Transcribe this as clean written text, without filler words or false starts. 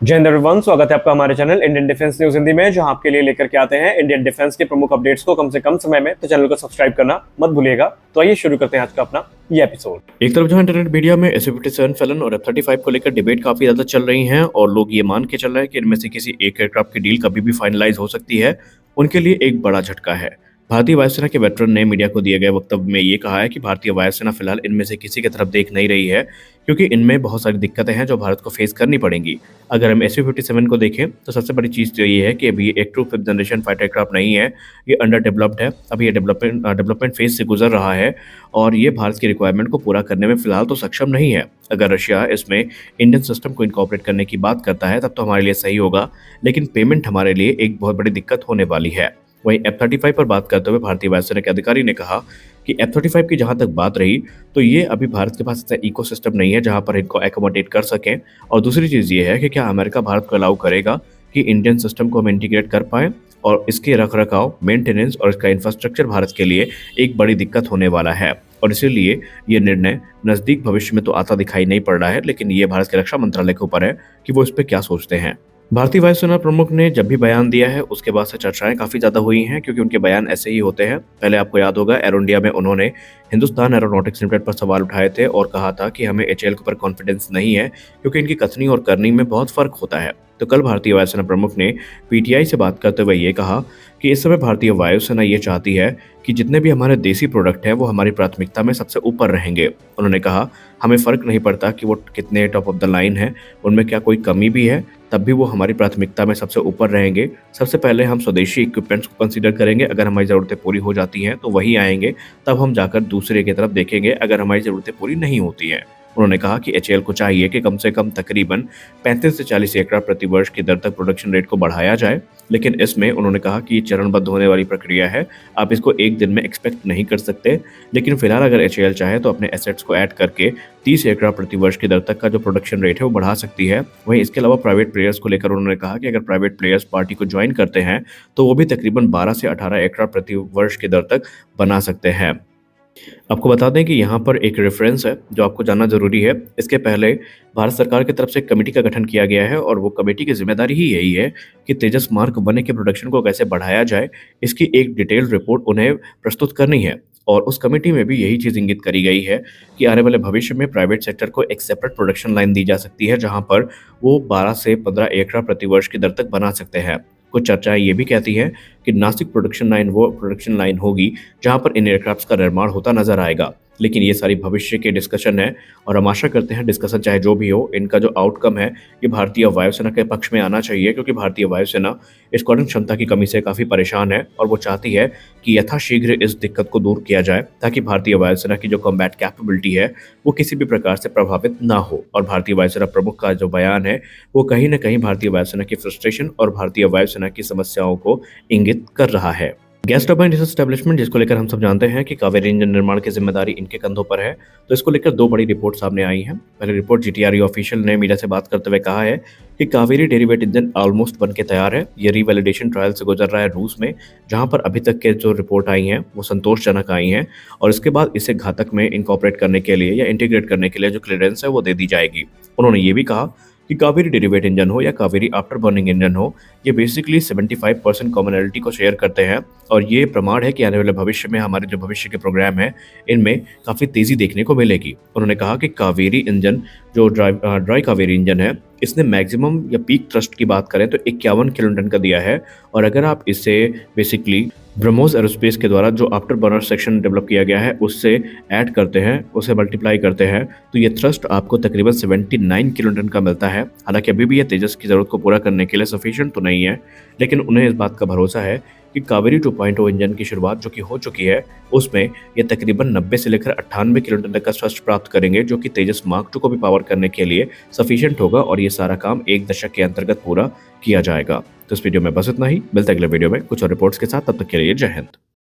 जय हिंद एवरीवन, स्वागत है आपका हमारे channel Indian defence news Hindi में, जहां आपके लिए लेकर के आते हैं इंडियन डिफेंस के प्रमुख अपडेट्स को कम से कम समय में। तो चैनल को सब्सक्राइब करना मत भूलिएगा। तो आइए शुरू करते हैं आज का अपना ये एपिसोड। एक तरफ जहां इंटरनेट मीडिया में SU-57 फैलन और F-35 को लेकर डिबेट काफी ज्यादा चल रही है और लोग ये मान के चल रहे हैं कि इनमें से किसी एक एयरक्राफ्ट की डील कभी भी फाइनलाइज हो सकती है, उनके लिए एक बड़ा झटका है। भारतीय वायुसेना के वेटरन ने मीडिया को दिए गए वक्तव्य में ये कहा है कि भारतीय वायुसेना फिलहाल इनमें से किसी की तरफ देख नहीं रही है, क्योंकि इनमें बहुत सारी दिक्कतें हैं जो भारत को फेस करनी पड़ेंगी। अगर हम SU-57 को देखें तो सबसे बड़ी चीज़ तो ये है कि अभी ये एक true fifth generation fighter aircraft नहीं है, ये अंडर डेवलप्ड है। अभी ये डेवलपमेंट फेज से गुजर रहा है और ये भारत की रिक्वायरमेंट को पूरा करने में फिलहाल तो सक्षम नहीं है। अगर रशिया इसमें इंडियन सिस्टम को इनकॉर्पोरेट करने की बात करता है तब तो हमारे लिए सही होगा, लेकिन पेमेंट हमारे लिए एक बहुत बड़ी दिक्कत होने वाली है। वहीं F-35 पर बात करते हुए भारतीय वायुसेना के अधिकारी ने कहा कि F-35 की जहां तक बात रही तो ये अभी भारत के पास ऐसा इकोसिस्टम नहीं है जहां पर इनको एकोमोडेट कर सकें। और दूसरी चीज़ ये है कि क्या अमेरिका भारत को अलाउ करेगा कि इंडियन सिस्टम को हम इंटीग्रेट कर पाएँ, और इसके रखरखाव, मेंटेनेंस और इसका इंफ्रास्ट्रक्चर भारत के लिए एक बड़ी दिक्कत होने वाला है। और इसीलिए ये निर्णय नज़दीक भविष्य में तो आता दिखाई नहीं पड़ रहा है, लेकिन ये भारत के रक्षा मंत्रालय के ऊपर है कि वो इस पर क्या सोचते हैं। भारतीय वायुसेना प्रमुख ने जब भी बयान दिया है उसके बाद से चर्चाएं काफी ज्यादा हुई हैं, क्योंकि उनके बयान ऐसे ही होते हैं। पहले आपको याद होगा एरो इंडिया में उन्होंने हिंदुस्तान एरोनॉटिक्स लिमिटेड पर सवाल उठाए थे और कहा था कि हमें HAL के ऊपर कॉन्फिडेंस नहीं है, क्योंकि इनकी कथनी और करनी में बहुत फर्क होता है। तो कल भारतीय वायुसेना प्रमुख ने PTI से बात करते हुए ये कहा कि इस समय भारतीय वायुसेना ये चाहती है कि जितने भी हमारे देसी प्रोडक्ट हैं वो हमारी प्राथमिकता में सबसे ऊपर रहेंगे। उन्होंने कहा हमें फ़र्क नहीं पड़ता कि वो कितने टॉप ऑफ द लाइन है, उनमें क्या कोई कमी भी है, तब भी वो हमारी प्राथमिकता में सबसे ऊपर रहेंगे। सबसे पहले हम स्वदेशी इक्विपमेंट्स को कंसीडर करेंगे, अगर हमारी ज़रूरतें पूरी हो जाती हैं तो वही आएंगे, तब हम जाकर दूसरे की तरफ देखेंगे अगर हमारी ज़रूरतें पूरी नहीं होती हैं। उन्होंने कहा कि HAL को चाहिए कि कम से कम तकरीबन 35 से 40 एयरक्राफ्ट प्रति वर्ष की दर तक प्रोडक्शन रेट को बढ़ाया जाए, लेकिन इसमें उन्होंने कहा कि ये चरणबद्ध होने वाली प्रक्रिया है, आप इसको एक दिन में एक्सपेक्ट नहीं कर सकते। लेकिन फिलहाल अगर HAL चाहे तो अपने एसेट्स को ऐड करके 30 एयरक्राफ्ट प्रति वर्ष की दर तक का जो प्रोडक्शन रेट है वो बढ़ा सकती है। वहीं इसके अलावा प्राइवेट प्लेयर्स को लेकर उन्होंने कहा कि अगर प्राइवेट प्लेयर्स पार्टी को ज्वाइन करते हैं तो वो भी तकरीबन 12 से 18 एयरक्राफ्ट प्रति वर्ष की दर तक बना सकते हैं। आपको बता दें कि यहाँ पर एक रेफरेंस है जो आपको जानना जरूरी है। इसके पहले भारत सरकार की तरफ से एक कमेटी का गठन किया गया है और वो कमेटी की जिम्मेदारी ही यही है कि तेजस मार्क 1 के प्रोडक्शन को कैसे बढ़ाया जाए, इसकी एक डिटेल्ड रिपोर्ट उन्हें प्रस्तुत करनी है। और उस कमेटी में भी यही चीज़ इंगित करी गई है कि आने वाले भविष्य में प्राइवेट सेक्टर को एक सेपरेट प्रोडक्शन लाइन दी जा सकती है, जहाँ पर वो 12 से 15 एयरक्राफ्ट प्रति वर्ष की दर तक बना सकते हैं। कुछ चर्चाएं ये भी कहती हैं कि नासिक प्रोडक्शन लाइन वो प्रोडक्शन लाइन होगी जहां पर इन एयरक्राफ्ट्स का निर्माण होता नजर आएगा। लेकिन ये सारी भविष्य के डिस्कशन है और हम आशा करते हैं डिस्कशन चाहे जो भी हो, इनका जो आउटकम है ये भारतीय वायुसेना के पक्ष में आना चाहिए, क्योंकि भारतीय वायुसेना स्क्वाड्रन क्षमता की कमी से काफ़ी परेशान है और वो चाहती है कि यथाशीघ्र इस दिक्कत को दूर किया जाए, ताकि भारतीय वायुसेना की जो कॉम्बैट कैपेबिलिटी है वो किसी भी प्रकार से प्रभावित ना हो। और भारतीय वायुसेना प्रमुख का जो बयान है वो कहीं ना कहीं भारतीय वायुसेना की फ्रस्ट्रेशन और भारतीय वायुसेना की समस्याओं को इंगित कर रहा है। गैस टरबाइन रिसर्च एस्टेब्लिशमेंट, जिसको लेकर हम सब जानते हैं कि कावेरी इंजन निर्माण की जिम्मेदारी इनके कंधों पर है, तो इसको लेकर दो बड़ी रिपोर्ट सामने आई हैं। पहली रिपोर्ट GTRE ऑफिशियल ने मीडिया से बात करते हुए कहा है कि कावेरी डेरिवेट इंजन ऑलमोस्ट बन के तैयार है। ये रीवैलिडेशन ट्रायल से गुजर रहा है रूस में, जहां पर अभी तक के जो रिपोर्ट आई हैं वो संतोषजनक आई हैं, और इसके बाद इसे घातक में इनकॉर्पोरेट करने के लिए या इंटीग्रेट करने के लिए जो क्लियरेंस है वो दे दी जाएगी। उन्होंने ये भी कहा कि कावेरी डेरिवेट इंजन हो या कावेरी आफ्टर बर्निंग इंजन हो, ये बेसिकली 75% कॉमनैलिटी को शेयर करते हैं, और ये प्रमाण है कि आने वाले भविष्य में हमारे जो भविष्य के प्रोग्राम हैं इनमें काफ़ी तेज़ी देखने को मिलेगी। उन्होंने कहा कि कावेरी इंजन जो ड्राई कावेरी इंजन है, इसने मैक्सिमम या पीक थ्रस्ट की बात करें तो 51 किलोन्यूटन का दिया है, और अगर आप इसे बेसिकली ब्रह्मोस एरोस्पेस के द्वारा जो आफ्टर बर्नर सेक्शन डेवलप किया गया है उससे ऐड करते हैं, उसे मल्टीप्लाई करते हैं, तो ये थ्रस्ट आपको तकरीबन 79 किलोन्यूटन का मिलता है। हालांकि अभी भी ये तेजस की ज़रूरत को पूरा करने के लिए सफिशिएंट तो नहीं है, लेकिन उन्हें इस बात का भरोसा है कि कावेरी 2.0 इंजन की शुरुआत जो कि हो चुकी है उसमें ये तकरीबन 90 से लेकर 98 किलोमीटर तक का थ्रस्ट प्राप्त करेंगे, जो कि तेजस मार्क 2 को भी पावर करने के लिए सफिशिएंट होगा, और ये सारा काम 1 दशक के अंतर्गत पूरा किया जाएगा। तो इस वीडियो में बस इतना ही, मिलते हैं अगले वीडियो में कुछ और रिपोर्ट्स के साथ। तब तक के लिए जय हिंद।